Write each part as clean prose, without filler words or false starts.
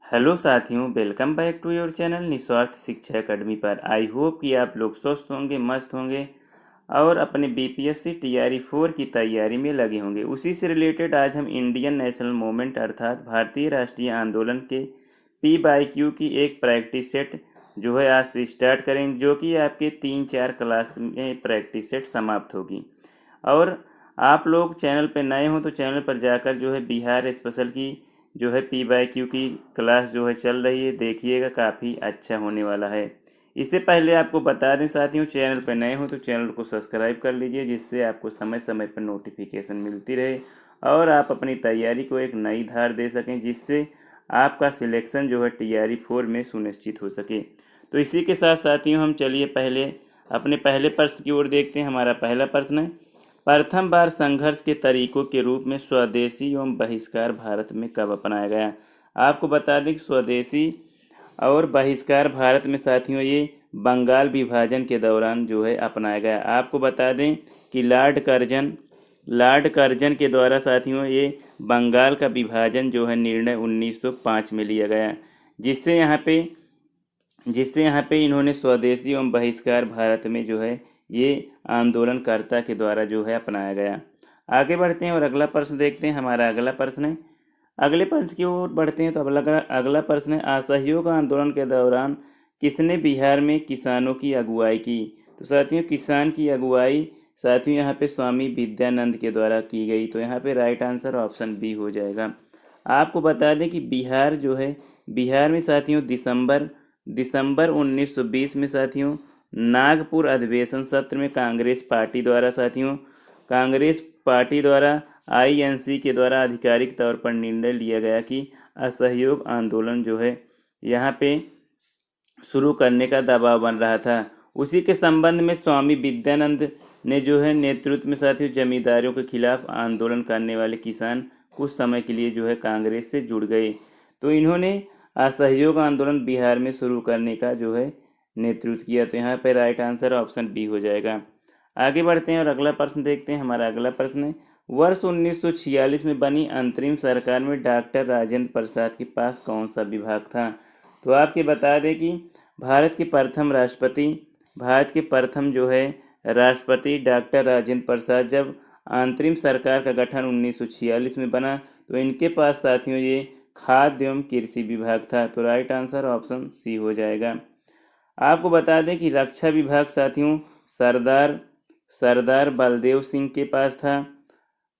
Hello साथियों, welcome back to your channel Niswarth Shiksha academy पर। I hope कि आप लोग स्वस्थ होंगे, मस्त होंगे और अपने बीपीएससी टीआरई 4 की तैयारी में लगे होंगे। उसी से रिलेटेड आज हम इंडियन नेशनल मूवमेंट अर्थात भारतीय राष्ट्रीय आंदोलन के पी/क्यू की एक प्रैक्टिस सेट जो है आज से स्टार्ट करेंगे, जो कि आपके 3-4 क्लास में प्रैक्टिस सेट समाप्त होगी। और आप लोग चैनल पर नए हो तो चैनल पर जाकर जो है बिहार स्पेशल की जो है पी/क्यू की क्लास जो है चल रही है, देखिएगा, काफ़ी अच्छा होने वाला है। इससे पहले आपको बता दें साथियों, चैनल पर नए हो तो चैनल को सब्सक्राइब कर लीजिए, जिससे आपको समय समय पर नोटिफिकेशन मिलती रहे और आप अपनी तैयारी को एक नई धार दे सकें, जिससे आपका सिलेक्शन जो है टीआरई 4 में सुनिश्चित हो सके। तो इसी के साथ साथियों हम चलिए पहले अपने पहले प्रश्न की ओर देखते हैं। हमारा पहला प्रश्न है, प्रथम बार संघर्ष के तरीकों के रूप में स्वदेशी एवं बहिष्कार भारत में कब अपनाया गया। आपको बता दें कि स्वदेशी और बहिष्कार भारत में साथियों ये बंगाल विभाजन के दौरान जो है अपनाया गया। आपको बता दें कि लॉर्ड कर्जन के द्वारा साथियों ये बंगाल का विभाजन जो है निर्णय 1905 में लिया गया, जिससे यहाँ पे इन्होंने स्वदेशी एवं बहिष्कार भारत में जो है ये आंदोलनकर्ता के द्वारा जो है अपनाया गया। आगे बढ़ते हैं और अगला प्रश्न देखते हैं। हमारा अगला प्रश्न है, अगले प्रश्न की ओर बढ़ते हैं तो अगला प्रश्न है, असहयोग आंदोलन के दौरान किसने बिहार में किसानों की अगुवाई की। तो साथियों किसान की अगुवाई साथियों यहाँ पे स्वामी विद्यानंद के द्वारा की गई। तो यहाँ पे राइट आंसर ऑप्शन बी हो जाएगा। आपको बता दें कि बिहार में साथियों दिसंबर 1920 में साथियों नागपुर अधिवेशन सत्र में कांग्रेस पार्टी द्वारा आईएनसी के द्वारा आधिकारिक तौर पर निर्णय लिया गया कि असहयोग आंदोलन जो है यहाँ पे शुरू करने का दबाव बन रहा था। उसी के संबंध में स्वामी विद्यानंद ने जो है नेतृत्व में साथियों जमींदारों के खिलाफ आंदोलन करने वाले किसान कुछ समय के लिए जो है कांग्रेस से जुड़ गए। तो इन्होंने असहयोग आंदोलन बिहार में शुरू करने का जो है नेतृत्व किया। तो यहाँ पर राइट आंसर ऑप्शन बी हो जाएगा। आगे बढ़ते हैं और अगला प्रश्न देखते हैं। हमारा अगला प्रश्न है, वर्ष 1946 में बनी अंतरिम सरकार में डॉक्टर राजेंद्र प्रसाद के पास कौन सा विभाग था। तो आपके बता दें कि भारत के प्रथम जो है राष्ट्रपति डॉक्टर राजेंद्र प्रसाद, जब अंतरिम सरकार का गठन 1946 में बना तो इनके पास साथियों ये खाद्य एवं कृषि विभाग था। तो राइट आंसर ऑप्शन सी हो जाएगा। आपको बता दें कि रक्षा विभाग साथियों सरदार बलदेव सिंह के पास था।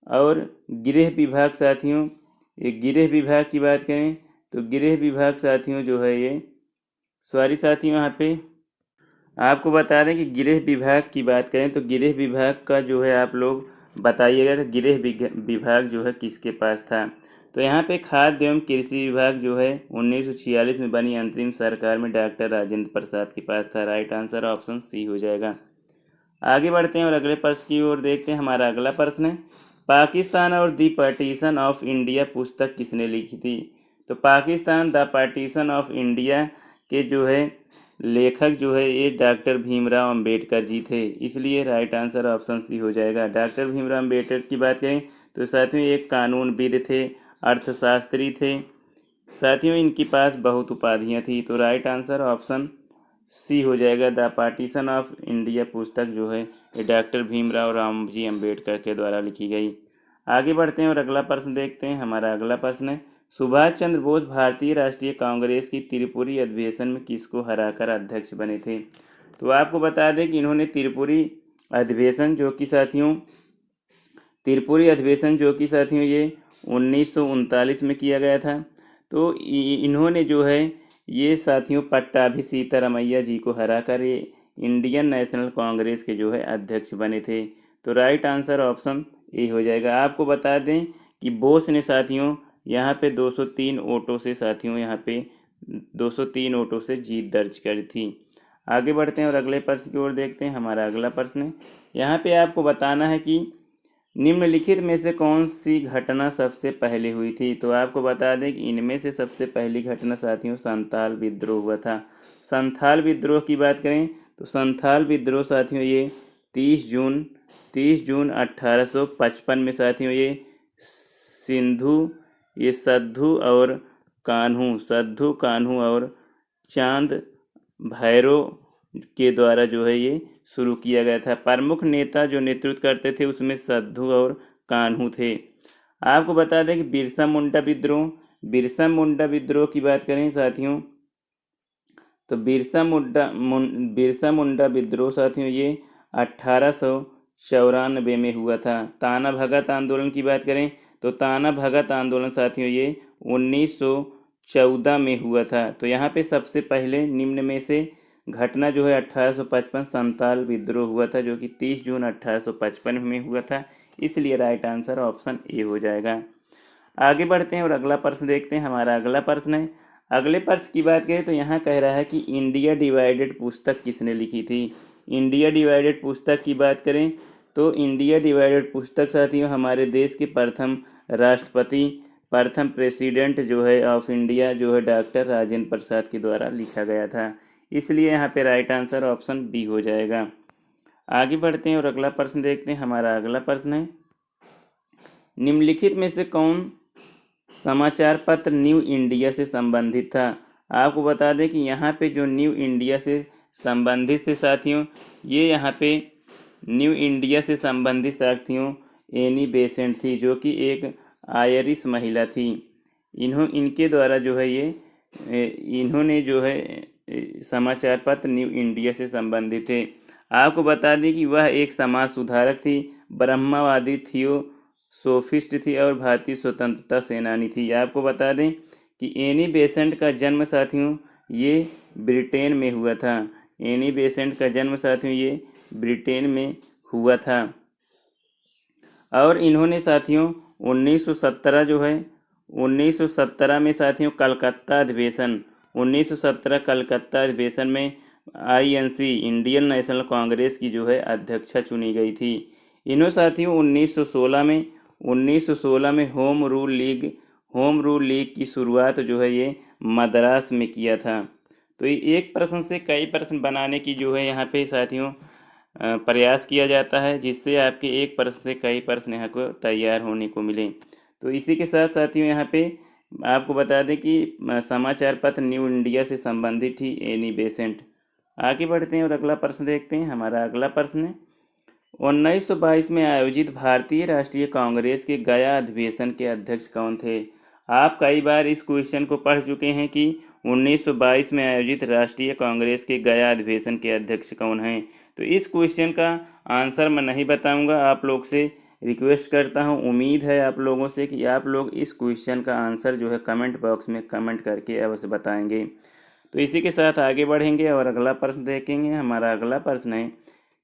और गृह विभाग साथियों, ये गृह विभाग की बात करें तो गृह विभाग साथियों जो है ये साथियों यहाँ पे आपको बता दें कि गृह विभाग की बात करें तो गृह विभाग का जो है आप लोग बताइएगा कि विभाग जो है किसके पास था। तो यहाँ पे खाद्य एवं कृषि विभाग जो है 1946 में बनी अंतरिम सरकार में डॉक्टर राजेंद्र प्रसाद के पास था। राइट आंसर ऑप्शन सी हो जाएगा। आगे बढ़ते हैं और अगले प्रश्न की ओर देखते हैं। हमारा अगला प्रश्न है, पाकिस्तान और द पार्टीशन ऑफ इंडिया पुस्तक किसने लिखी थी। तो Pakistan the partition of India के जो है लेखक जो है ये डॉक्टर भीमराव अंबेडकर जी थे, इसलिए राइट आंसर ऑप्शन सी हो जाएगा। डॉक्टर भीमराव अंबेडकर की बात करें तो साथियों एक कानूनविद थे, अर्थशास्त्री थे, साथियों इनके पास बहुत उपाधियां थी। तो राइट आंसर ऑप्शन सी हो जाएगा। द पार्टीशन ऑफ इंडिया पुस्तक जो है ये डॉक्टर भीमराव रामजी अंबेडकर के द्वारा लिखी गई। आगे बढ़ते हैं और अगला प्रश्न देखते हैं। हमारा अगला प्रश्न है, सुभाष चंद्र बोस भारतीय राष्ट्रीय कांग्रेस की त्रिपुरी अधिवेशन में किसको हराकर अध्यक्ष बने थे। तो आपको बता दें कि इन्होंने त्रिपुरी अधिवेशन जो कि साथियों ये 1939 में किया गया था। तो इन्होंने जो है ये साथियों पट्टाभी सीतारामैया जी को हराकर ये इंडियन नेशनल कांग्रेस के जो है अध्यक्ष बने थे। तो राइट आंसर ऑप्शन ए हो जाएगा। आपको बता दें कि बोस ने साथियों यहाँ पे 203 वोटों से जीत दर्ज करी थी। आगे बढ़ते हैं और अगले प्रश्न की ओर देखते हैं। हमारा अगला प्रश्न है, यहाँ पे आपको बताना है कि निम्नलिखित में से कौन सी घटना सबसे पहले हुई थी। तो आपको बता दें कि इनमें से सबसे पहली घटना साथियों संथाल विद्रोह हुआ था। संथाल विद्रोह की बात करें तो संथाल विद्रोह साथियों ये 30 जून 1855 में साथियों ये सद्दू और कान्हू, सद्धू कान्हू और चांद भैरव के द्वारा जो है ये शुरू किया गया था। प्रमुख नेता जो नेतृत्व करते थे उसमें सद्धू और कान्हू थे। आपको बता दें कि बिरसा मुंडा विद्रोह की बात करें साथियों, तो बिरसा मुंडा विद्रोह साथियों ये 1894 में हुआ था। ताना भगत आंदोलन की बात करें तो ताना भगत आंदोलन साथियों ये 1914 में हुआ था। तो यहाँ पे सबसे पहले निम्न में से घटना जो है 1855 संताल विद्रोह हुआ था, जो कि 30 जून 1855 में हुआ था। इसलिए राइट आंसर ऑप्शन ए हो जाएगा। आगे बढ़ते हैं और अगला प्रश्न देखते हैं। हमारा अगला प्रश्न है, अगले प्रश्न की बात करें तो यहाँ कह रहा है कि इंडिया डिवाइडेड पुस्तक किसने लिखी थी। इंडिया डिवाइडेड पुस्तक की बात करें तो इंडिया डिवाइडेड पुस्तक साथियों हमारे देश के प्रथम राष्ट्रपति, प्रथम प्रेसिडेंट जो है ऑफ इंडिया जो है डॉक्टर राजेंद्र प्रसाद के द्वारा लिखा गया था। इसलिए यहाँ पे राइट आंसर ऑप्शन बी हो जाएगा। आगे बढ़ते हैं और अगला प्रश्न देखते हैं। हमारा अगला प्रश्न है, निम्नलिखित में से कौन समाचार पत्र न्यू इंडिया से संबंधित था। आपको बता दें कि यहाँ पे जो न्यू इंडिया से संबंधित थे साथियों, ये यहाँ पे न्यू इंडिया से संबंधित साथियों एनी बेसेंट थी, जो कि एक आयरिश महिला थी। इनके द्वारा जो है इन्होंने जो है समाचार पत्र न्यू इंडिया से संबंधित थे। आपको बता दें कि वह एक समाज सुधारक थी, ब्रह्मवादी थियोसोफिस्ट थी और भारतीय स्वतंत्रता सेनानी थी। आपको बता दें कि एनी बेसेंट का जन्म साथियों ये ब्रिटेन में हुआ था। एनी बेसेंट का जन्म साथियों ये ब्रिटेन में हुआ था और इन्होंने साथियों 1917 जो है 1917 में साथियों कलकत्ता अधिवेशन 1917 कलकत्ता अधिवेशन में आईएनसी इंडियन नेशनल कांग्रेस की जो है अध्यक्षा चुनी गई थी। इन्हों साथियों 1916 में होम रूल लीग की शुरुआत जो है ये मद्रास में किया था। तो एक प्रश्न से कई प्रश्न बनाने की जो है यहाँ पे साथियों प्रयास किया जाता है, जिससे आपके एक प्रश्न से कई प्रश्न यहाँ को तैयार होने को मिले। तो इसी के साथ साथियों यहाँ पे आपको बता दें कि समाचार पत्र न्यू इंडिया से संबंधित थी एनी बेसेंट। आगे बढ़ते हैं और अगला प्रश्न देखते हैं। हमारा अगला प्रश्न है, 1922 में आयोजित भारतीय राष्ट्रीय कांग्रेस के गया अधिवेशन के अध्यक्ष कौन थे। आप कई बार इस क्वेश्चन को पढ़ चुके हैं कि 1922 में आयोजित राष्ट्रीय कांग्रेस के गया अधिवेशन के अध्यक्ष कौन हैं। तो इस क्वेश्चन का आंसर मैं नहीं बताऊंगा, आप लोग से रिक्वेस्ट करता हूं, उम्मीद है आप लोगों से कि आप लोग इस क्वेश्चन का आंसर जो है कमेंट बॉक्स में कमेंट करके अवश्य बताएंगे। तो इसी के साथ आगे बढ़ेंगे और अगला प्रश्न देखेंगे। हमारा अगला प्रश्न है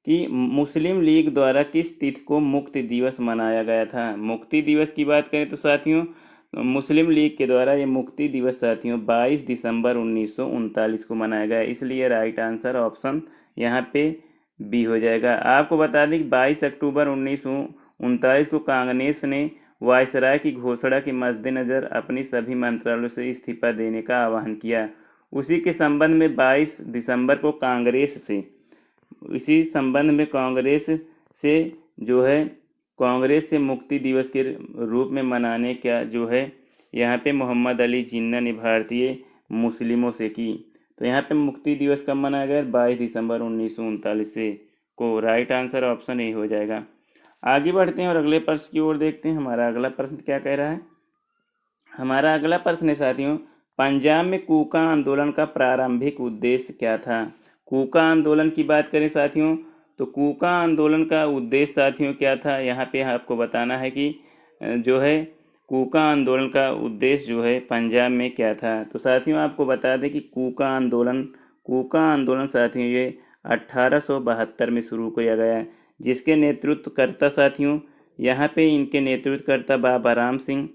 कि मुस्लिम लीग द्वारा किस तिथि को मुक्ति दिवस मनाया गया था। मुक्ति दिवस की बात करें तो साथियों मुस्लिम लीग के द्वारा ये मुक्ति दिवस साथियों 22 दिसंबर 1939 को मनाया गया। इसलिए राइट आंसर ऑप्शन यहाँ पे बी हो जाएगा। आपको बता दें कि 22 अक्टूबर 1939 को कांग्रेस ने वायसराय की घोषणा के मद्देनज़र अपनी सभी मंत्रालयों से इस्तीफा देने का आह्वान किया। उसी के संबंध में 22 दिसंबर को कांग्रेस से मुक्ति दिवस के रूप में मनाने का जो है यहाँ पे मोहम्मद अली जिन्ना ने भारतीय मुस्लिमों से की। तो यहाँ पे मुक्ति दिवस कब मनाया गया, 22 दिसंबर 1939 से को राइट आंसर ऑप्शन ए हो जाएगा। आगे बढ़ते हैं और अगले प्रश्न की ओर देखते हैं। हमारा अगला प्रश्न क्या कह रहा है। हमारा अगला प्रश्न है साथियों, पंजाब में कूका आंदोलन का प्रारंभिक उद्देश्य क्या था। कूका आंदोलन की बात करें साथियों तो कूका आंदोलन का उद्देश्य साथियों क्या था, यहाँ पे आपको बताना है कि जो है कूका आंदोलन का उद्देश्य जो है पंजाब में क्या था। तो साथियों आपको बता दें कि कूका आंदोलन साथियों ये 1872 में शुरू किया गया, जिसके नेतृत्वकर्ता साथियों यहाँ पे इनके नेतृत्वकर्ता बाबा राम सिंह,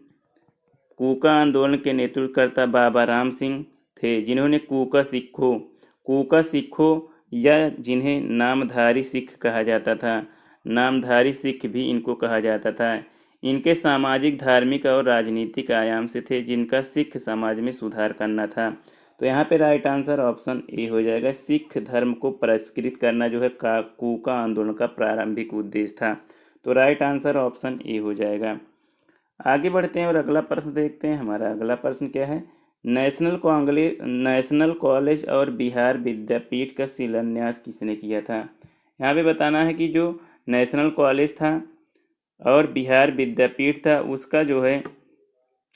कूका आंदोलन के नेतृत्वकर्ता बाबा राम सिंह थे, जिन्होंने कूका सिखों या जिन्हें नामधारी सिख कहा जाता था, नामधारी सिख भी इनको कहा जाता था। इनके सामाजिक, धार्मिक और राजनीतिक आयाम से थे, जिनका सिख समाज में सुधार करना था। तो यहाँ पे राइट आंसर ऑप्शन ए हो जाएगा। सिख धर्म को परिष्कृत करना जो है कूका आंदोलन का प्रारंभिक उद्देश्य था। तो राइट आंसर ऑप्शन ए हो जाएगा। आगे बढ़ते हैं और अगला प्रश्न देखते हैं। हमारा अगला प्रश्न क्या है, नेशनल कॉलेज और बिहार विद्यापीठ का शिलान्यास किसने किया था। यहाँ पे बताना है कि जो नेशनल कॉलेज था और बिहार विद्यापीठ था उसका जो है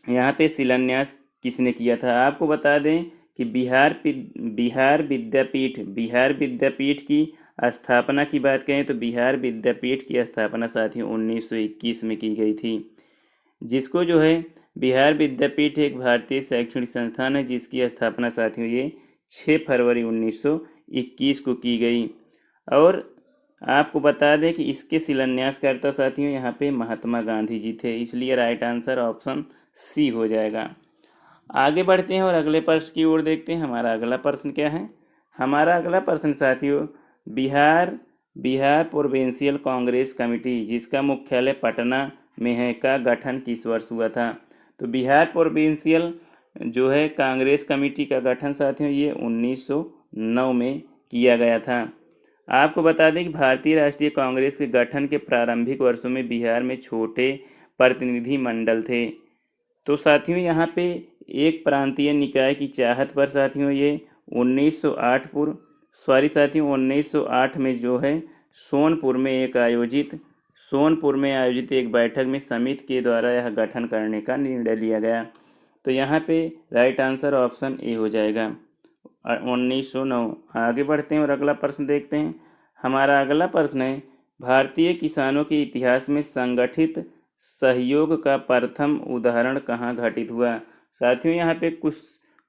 यहाँ पे शिलान्यास किसने किया था। आपको बता दें कि बिहार विद्यापीठ की स्थापना की बात करें तो बिहार विद्यापीठ की स्थापना साथियों 1921 में की गई थी। जिसको जो है बिहार विद्यापीठ एक भारतीय शैक्षणिक संस्थान है जिसकी स्थापना साथियों ये 6 फरवरी 1921 को की गई। और आपको बता दें कि इसके शिलान्यासकर्ता साथियों यहाँ पे महात्मा गांधी जी थे, इसलिए राइट आंसर ऑप्शन सी हो जाएगा। आगे बढ़ते हैं और अगले प्रश्न की ओर देखते हैं। हमारा अगला प्रश्न क्या है। हमारा अगला प्रश्न साथियों बिहार प्रोविंशियल कांग्रेस कमेटी जिसका मुख्यालय पटना में है का गठन किस वर्ष हुआ था। तो बिहार प्रोविंशियल जो है कांग्रेस कमेटी का गठन साथियों ये 1909 में किया गया था। आपको बता दें कि भारतीय राष्ट्रीय कांग्रेस के गठन के प्रारंभिक वर्षों में बिहार में छोटे प्रतिनिधि मंडल थे। तो साथियों यहाँ पे एक प्रांतीय निकाय की चाहत पर साथियों ये 1908 में जो है सोनपुर में आयोजित एक बैठक में समिति के द्वारा यह गठन करने का निर्णय लिया गया। तो यहाँ पे राइट आंसर ऑप्शन ए हो जाएगा 1909। आगे बढ़ते हैं और अगला प्रश्न देखते हैं। हमारा अगला प्रश्न है भारतीय किसानों के इतिहास में संगठित सहयोग का प्रथम उदाहरण कहाँ घटित हुआ। साथियों यहाँ पे कुछ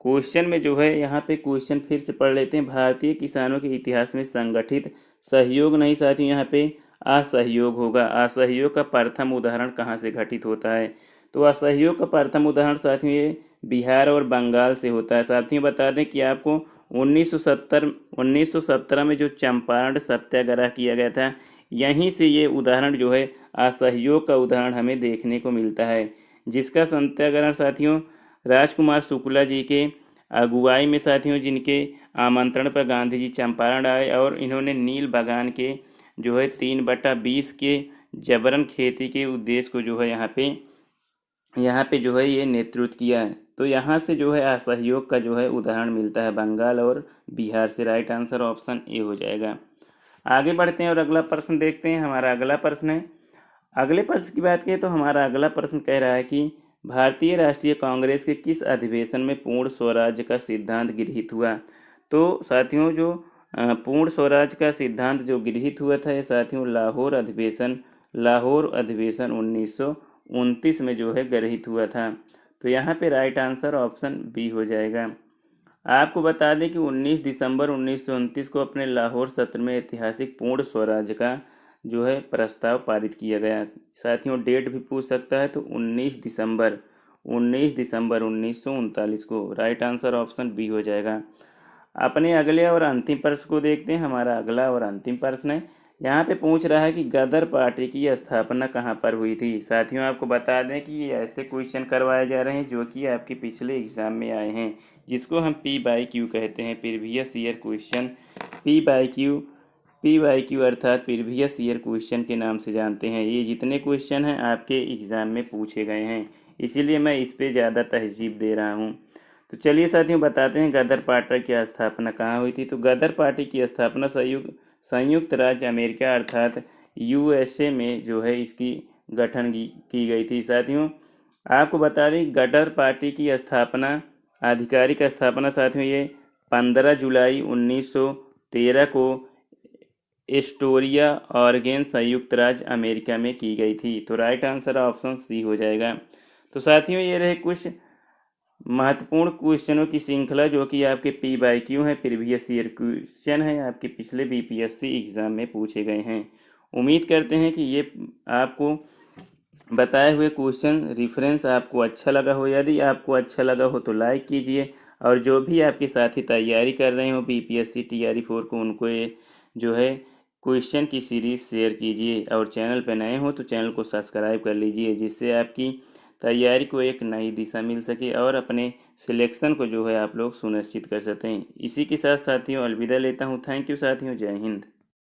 क्वेश्चन में जो है यहाँ पे क्वेश्चन फिर से पढ़ लेते हैं। भारतीय किसानों के इतिहास में संगठित सहयोग नहीं साथियों यहाँ पे असहयोग होगा। असहयोग का प्रथम उदाहरण कहाँ से घटित होता है। तो असहयोग का प्रथम उदाहरण साथियों ये बिहार और बंगाल से होता है। साथियों बता दें कि आपको 1917 में जो चंपारण सत्याग्रह किया गया था यहीं से ये उदाहरण जो है असहयोग का उदाहरण हमें देखने को मिलता है। जिसका सत्याग्रह साथियों राजकुमार शुक्ला जी के अगुवाई में साथियों जिनके आमंत्रण पर गांधी जी चंपारण आए और इन्होंने नील बागान के जो है 3/20 के जबरन खेती के उद्देश्य को जो है यहाँ पे जो है ये नेतृत्व किया है। तो यहाँ से जो है असहयोग का जो है उदाहरण मिलता है बंगाल और बिहार से। राइट आंसर ऑप्शन ए हो जाएगा। आगे बढ़ते हैं और अगला प्रश्न देखते हैं। हमारा अगला प्रश्न है अगले प्रश्न की बात करें तो हमारा अगला प्रश्न कह रहा है कि भारतीय राष्ट्रीय कांग्रेस के किस अधिवेशन में पूर्ण स्वराज्य का सिद्धांत गृहीत हुआ। तो साथियों जो पूर्ण स्वराज का सिद्धांत जो गृहीत हुआ था ये साथियों लाहौर अधिवेशन 1929 में जो है गृहीत हुआ था। तो यहाँ पे राइट आंसर ऑप्शन बी हो जाएगा। आपको बता दें कि 19 दिसंबर 1929 को अपने लाहौर सत्र में ऐतिहासिक पूर्ण स्वराज का जो है प्रस्ताव पारित किया गया। साथियों डेट भी पूछ सकता है तो 19 दिसंबर 1939 को। राइट आंसर ऑप्शन बी हो जाएगा। अपने अगले और अंतिम प्रश्न को देखते हैं। हमारा अगला और अंतिम प्रश्न है यहाँ पे पूछ रहा है कि गदर पार्टी की स्थापना कहाँ पर हुई थी। साथियों आपको बता दें कि ये ऐसे क्वेश्चन करवाए जा रहे हैं जो कि आपके पिछले एग्जाम में आए हैं जिसको हम P/Q कहते हैं, प्रीवियस ईयर क्वेश्चन। P/Q अर्थात प्रीवियस ईयर क्वेश्चन के नाम से जानते हैं। ये जितने क्वेश्चन हैं आपके एग्ज़ाम में पूछे गए हैं, इसीलिए मैं इस पे ज़्यादा तहजीब दे रहा हूँ। तो चलिए साथियों बताते हैं गदर पार्टी की स्थापना कहाँ हुई थी। तो गदर पार्टी की स्थापना संयुक्त राज्य अमेरिका अर्थात USA में जो है इसकी गठन की गई थी। साथियों आपको बता दें गदर पार्टी की आधिकारिक स्थापना साथियों ये 15 जुलाई 1913 को एस्टोरिया ऑरेगन संयुक्त राज्य अमेरिका में की गई थी। तो राइट आंसर ऑप्शन सी हो जाएगा। तो साथियों ये रहे कुछ महत्वपूर्ण क्वेश्चनों की श्रृंखला जो कि आपके P/Q है, प्रीवियस ईयर क्वेश्चन है, आपके पिछले BPSC एग्ज़ाम में पूछे गए हैं। उम्मीद करते हैं कि ये आपको बताए हुए क्वेश्चन रेफरेंस आपको अच्छा लगा हो। यदि आपको अच्छा लगा हो तो लाइक कीजिए और जो भी आपके साथी तैयारी कर रहे हो BPSC TRE 4 को उनको ये जो है क्वेश्चन की सीरीज़ शेयर कीजिए और चैनल पर नए हो तो चैनल को सब्सक्राइब कर लीजिए जिससे आपकी तैयारी को एक नई दिशा मिल सके और अपने सिलेक्शन को जो है आप लोग सुनिश्चित कर सकें। इसी के साथ साथियों अलविदा लेता हूँ। थैंक यू साथियों, जय हिंद।